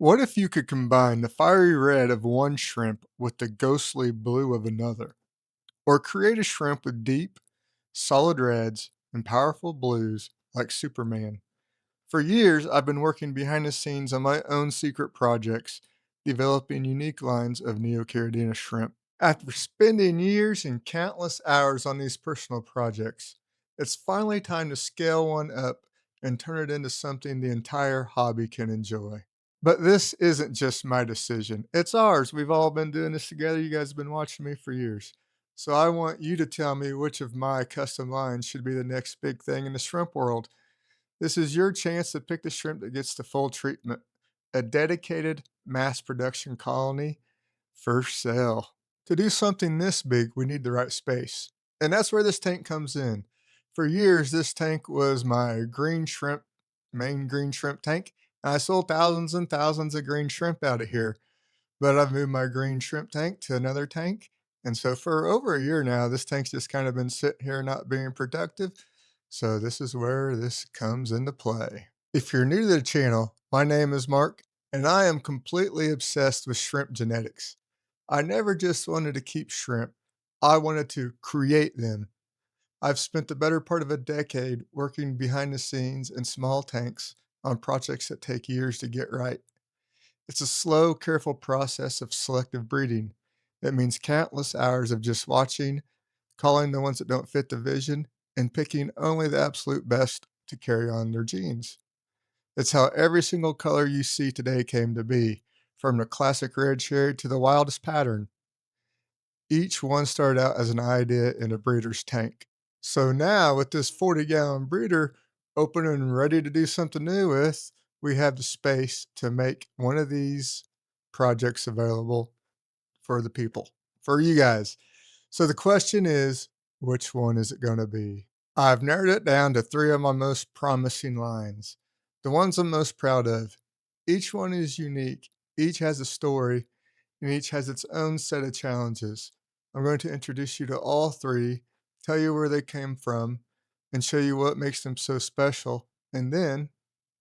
What if you could combine the fiery red of one shrimp with the ghostly blue of another? Or create a shrimp with deep, solid reds and powerful blues like Superman? For years, I've been working behind the scenes on my own secret projects, developing unique lines of Neocaridina shrimp. After spending years and countless hours on these personal projects, it's finally time to scale one up and turn it into something the entire hobby can enjoy. But this isn't just my decision. It's ours. We've all been doing this together. You guys have been watching me for years. So I want you to tell me which of my custom lines should be the next big thing in the shrimp world. This is your chance to pick the shrimp that gets the full treatment. A dedicated mass production colony for sale. To do something this big, we need the right space. And that's where this tank comes in. For years, this tank was my main green shrimp tank. And I sold thousands and thousands of green shrimp out of here. But I've moved my green shrimp tank to another tank. And so for over a year now, this tank's just kind of been sitting here not being productive. So this is where this comes into play. If you're new to the channel, my name is Mark, and I am completely obsessed with shrimp genetics. I never just wanted to keep shrimp, I wanted to create them. I've spent the better part of a decade working behind the scenes in small tanks on projects that take years to get right. It's a slow, careful process of selective breeding. That means countless hours of just watching, calling the ones that don't fit the vision, and picking only the absolute best to carry on their genes. It's how every single color you see today came to be, from the classic red cherry to the wildest pattern. Each one started out as an idea in a breeder's tank. So now, with this 40-gallon breeder open and ready to do something new with, we have the space to make one of these projects available for the people, for you guys. So the question is, which one is it going to be? I've narrowed it down to three of my most promising lines, the ones I'm most proud of. Each one is unique, each has a story, and each has its own set of challenges. I'm going to introduce you to all three, tell you where they came from, and show you what makes them so special, and then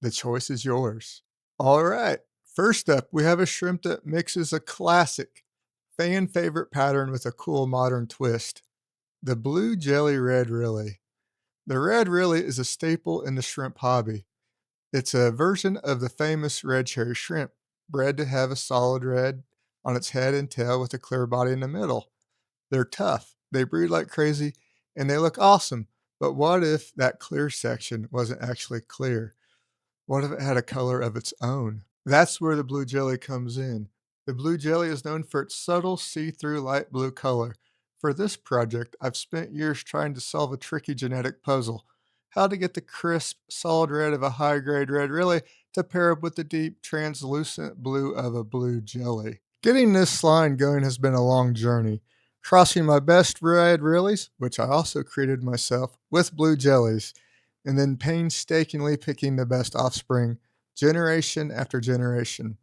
the choice is yours. All right, first up, we have a shrimp that mixes a classic fan favorite pattern with a cool modern twist, the blue jelly red Rili. The red Rili is a staple in the shrimp hobby. It's a version of the famous red cherry shrimp, bred to have a solid red on its head and tail with a clear body in the middle. They're tough, they breed like crazy, and they look awesome. But what if that clear section wasn't actually clear? What if it had a color of its own? That's where the blue jelly comes in. The blue jelly is known for its subtle see-through light blue color. For this project, I've spent years trying to solve a tricky genetic puzzle. How to get the crisp, solid red of a high-grade red really to pair up with the deep, translucent blue of a blue jelly. Getting this line going has been a long journey. Crossing my best red Rilis, which I also created myself, with blue jellies, and then painstakingly picking the best offspring, generation after generation.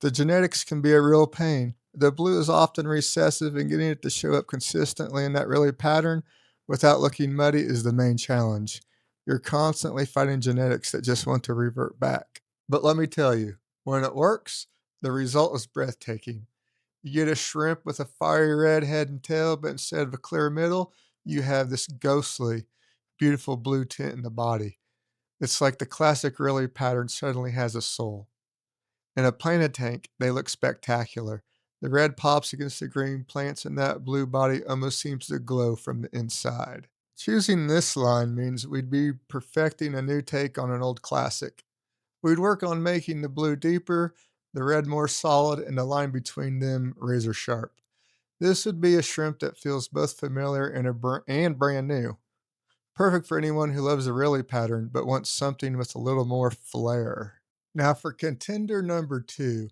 The genetics can be a real pain. The blue is often recessive, and getting it to show up consistently in that really pattern without looking muddy is the main challenge. You're constantly fighting genetics that just want to revert back. But let me tell you, when it works, the result is breathtaking. You get a shrimp with a fiery red head and tail, but instead of a clear middle, you have this ghostly, beautiful blue tint in the body. It's like the classic Rili pattern suddenly has a soul. In a planted tank, they look spectacular. The red pops against the green plants, and that blue body almost seems to glow from the inside. Choosing this line means we'd be perfecting a new take on an old classic. We'd work on making the blue deeper, the red more solid, and the line between them razor sharp. This would be a shrimp that feels both familiar and brand new. Perfect for anyone who loves a Rili pattern but wants something with a little more flair. Now for contender number two,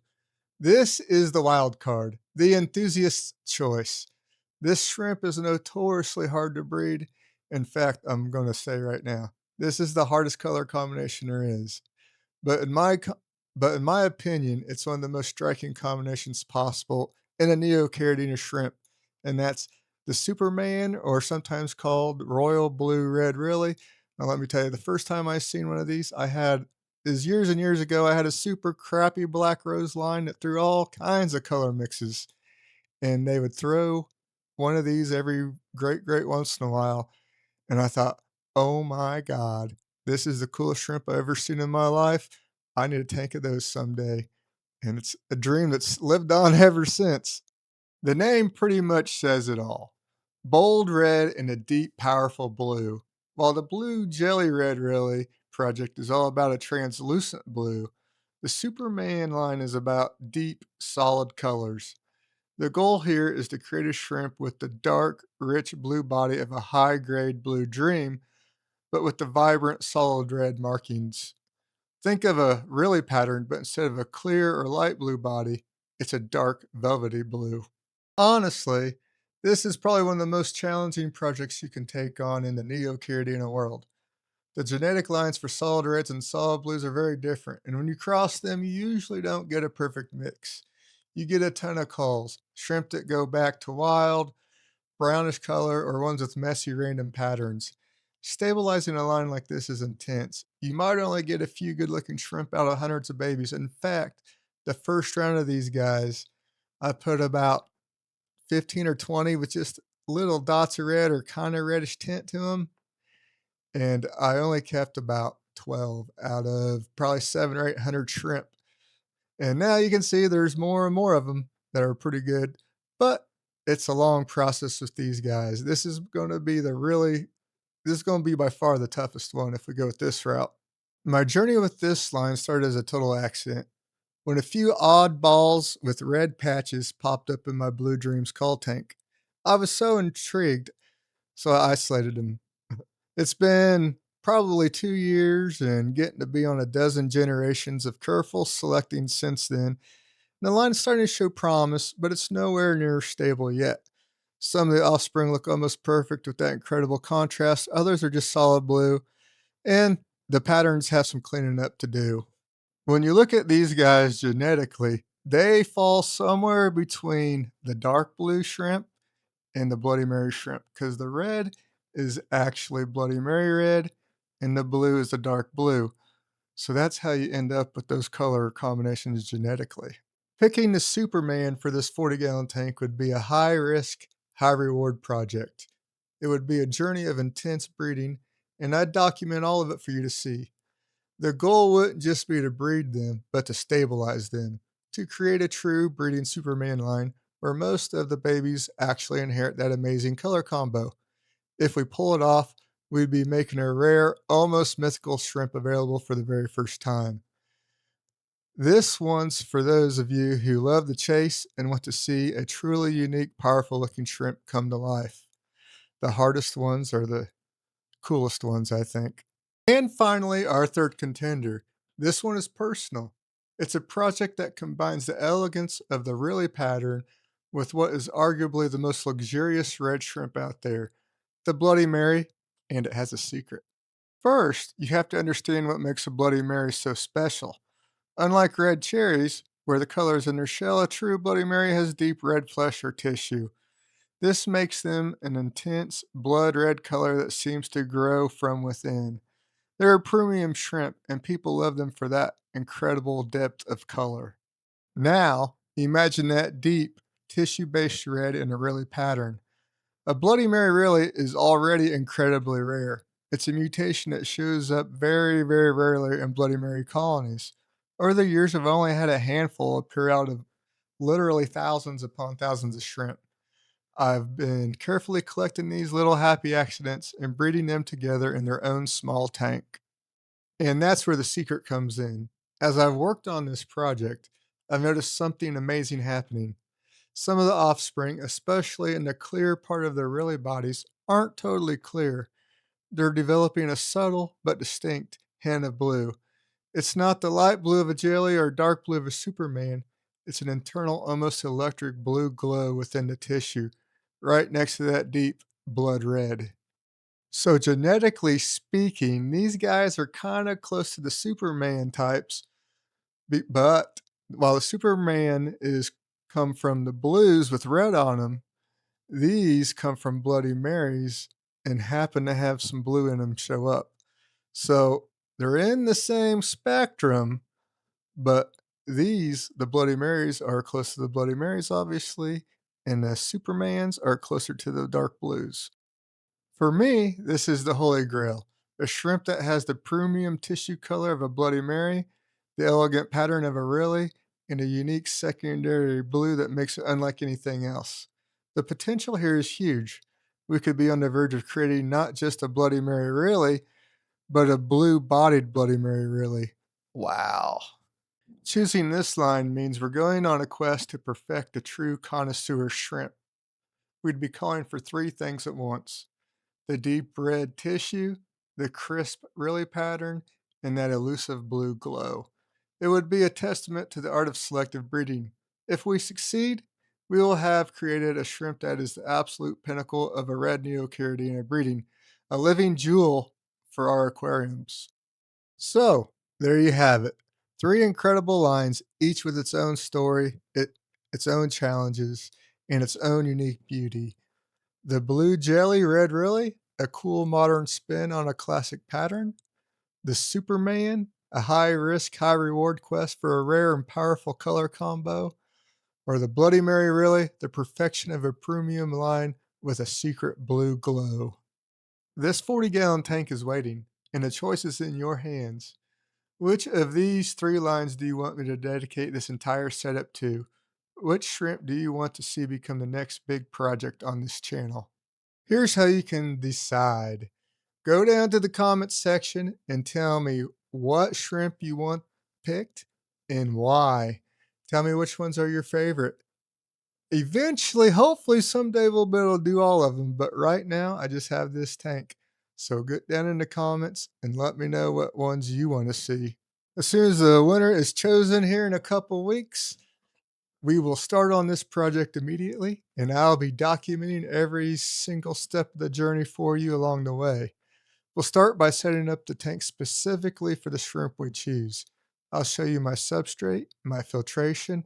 this is the wild card, the enthusiast's choice. This shrimp is notoriously hard to breed. In fact, I'm going to say right now, this is the hardest color combination there is. But in my co- but in my opinion, it's one of the most striking combinations possible in a Neocaridina shrimp, and that's the Superman, or sometimes called Royal Blue Red Rili. Now, let me tell you, the first time I seen one of these, I had is years and years ago, I had a super crappy black rose line that threw all kinds of color mixes, and they would throw one of these every great once in a while, and I thought, "Oh my god, this is the coolest shrimp I've ever seen in my life. I need a tank of those someday," and it's a dream that's lived on ever since. The name pretty much says it all. Bold red and a deep, powerful blue. While the blue jelly red really project is all about a translucent blue, the Superman line is about deep, solid colors. The goal here is to create a shrimp with the dark, rich blue body of a high grade blue dream, but with the vibrant, solid red markings. Think of a really pattern, but instead of a clear or light blue body, it's a dark, velvety blue. Honestly, this is probably one of the most challenging projects you can take on in the Neo-Carolina world. The genetic lines for solid reds and solid blues are very different, and when you cross them, you usually don't get a perfect mix. You get a ton of culls, shrimp that go back to wild, brownish color, or ones with messy random patterns. Stabilizing a line like this is intense. You might only get a few good looking shrimp out of hundreds of babies. In fact, the first round of these guys, I put about 15 or 20 with just little dots of red or kind of reddish tint to them. And I only kept about 12 out of probably 700 or 800 shrimp. And now you can see there's more and more of them that are pretty good, but it's a long process with these guys. This is going to be by far the toughest one if we go with this route. My journey with this line started as a total accident when a few odd balls with red patches popped up in my Blue Dreams call tank. I was so intrigued, so I isolated them. It's been probably 2 years and getting to be on a dozen generations of careful selecting since then. The line is starting to show promise, but it's nowhere near stable yet. Some of the offspring look almost perfect with that incredible contrast, others are just solid blue, and the patterns have some cleaning up to do. When you look at these guys genetically, they fall somewhere between the dark blue shrimp and the Bloody Mary shrimp because the red is actually Bloody Mary red and the blue is the dark blue. So that's how you end up with those color combinations genetically. Picking the Superman for this 40-gallon tank would be a high risk, high reward project. It would be a journey of intense breeding, and I'd document all of it for you to see. The goal wouldn't just be to breed them, but to stabilize them, to create a true breeding Superman line where most of the babies actually inherit that amazing color combo. If we pull it off, we'd be making a rare, almost mythical shrimp available for the very first time. This one's for those of you who love the chase and want to see a truly unique, powerful looking shrimp come to life. The hardest ones are the coolest ones, I think. And finally, our third contender. This one is personal. It's a project that combines the elegance of the Rili pattern with what is arguably the most luxurious red shrimp out there, the Bloody Mary, and it has a secret. First, you have to understand what makes a Bloody Mary so special. Unlike red cherries, where the color is in their shell, a true Bloody Mary has deep red flesh or tissue. This makes them an intense blood red color that seems to grow from within. They're a premium shrimp, and people love them for that incredible depth of color. Now, imagine that deep, tissue based red in a Rili pattern. A Bloody Mary Rili is already incredibly rare. It's a mutation that shows up very rarely in Bloody Mary colonies. Over the years, I've only had a handful appear out of literally thousands upon thousands of shrimp. I've been carefully collecting these little happy accidents and breeding them together in their own small tank. And that's where the secret comes in. As I've worked on this project, I've noticed something amazing happening. Some of the offspring, especially in the clear part of their Rili bodies, aren't totally clear. They're developing a subtle but distinct hint of blue. It's not the light blue of a jelly or dark blue of a Superman. It's an internal, almost electric blue glow within the tissue, right next to that deep blood red. So, genetically speaking, these guys are kind of close to the Superman types, but while the Superman is come from the blues with red on them, these come from Bloody Marys and happen to have some blue in them show up. So They're in the same spectrum, but the Bloody Marys, are close to the Bloody Marys, obviously, and the Supermans are closer to the dark blues. For me, this is the holy grail. A shrimp that has the premium tissue color of a Bloody Mary, the elegant pattern of a Rili, and a unique secondary blue that makes it unlike anything else. The potential here is huge. We could be on the verge of creating not just a Bloody Mary Rili, but a blue bodied Bloody Mary Rili. Wow. Choosing this line means we're going on a quest to perfect a true connoisseur shrimp. We'd be calling for three things at once: the deep red tissue, the crisp Rili pattern, and that elusive blue glow. It would be a testament to the art of selective breeding. If we succeed, we will have created a shrimp that is the absolute pinnacle of a red neocaridina breeding, a living jewel for our aquariums. So, there you have it. Three incredible lines, each with its own story, its own challenges, and its own unique beauty. The Blue Jelly Red Really, a cool modern spin on a classic pattern. The Superman, a high risk, high reward quest for a rare and powerful color combo. Or the Bloody Mary Really, the perfection of a premium line with a secret blue glow. This 40-gallon tank is waiting, and the choice is in your hands. Which of these three lines do you want me to dedicate this entire setup to? Which shrimp do you want to see become the next big project on this channel? Here's how you can decide. Go down to the comments section and tell me what shrimp you want picked and why. Tell me which ones are your favorite. Eventually, hopefully, someday we'll be able to do all of them, but right now I just have this tank. So get down in the comments and let me know what ones you want to see. As soon as the winner is chosen here in a couple weeks, we will start on this project immediately, and I'll be documenting every single step of the journey for you along the way. We'll start by setting up the tank specifically for the shrimp we choose. I'll show you my substrate, my filtration,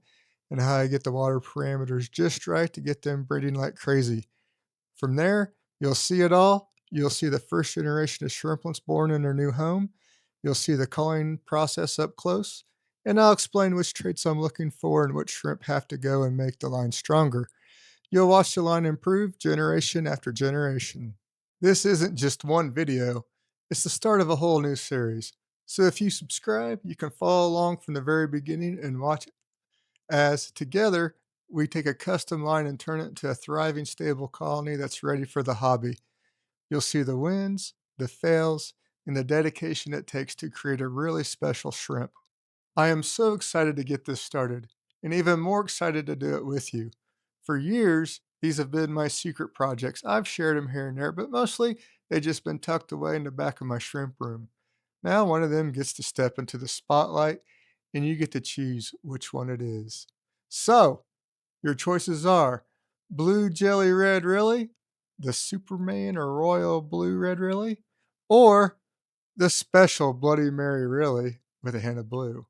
and how I get the water parameters just right to get them breeding like crazy. From there, you'll see it all. You'll see the first generation of shrimplets born in their new home. You'll see the culling process up close, and I'll explain which traits I'm looking for and which shrimp have to go and make the line stronger. You'll watch the line improve generation after generation. This isn't just one video, it's the start of a whole new series. So if you subscribe, you can follow along from the very beginning and watch as together we take a custom line and turn it into a thriving, stable colony that's ready for the hobby. You'll see the wins, the fails, and the dedication it takes to create a really special shrimp. I am so excited to get this started, and even more excited to do it with you. For years, these have been my secret projects. I've shared them here and there, but mostly they've just been tucked away in the back of my shrimp room. Now one of them gets to step into the spotlight, and you get to choose which one it is. So, your choices are Blue Jelly Red Really, the Superman or Royal Blue Red Really, or the Special Bloody Mary Really with a hint of blue.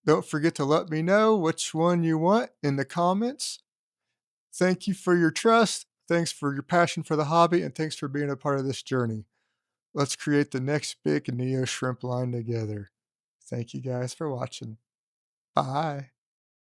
Don't forget to let me know which one you want in the comments. Thank you for your trust. Thanks for your passion for the hobby, and thanks for being a part of this journey. Let's create the next big Neo Shrimp line together. Thank you guys for watching. Bye.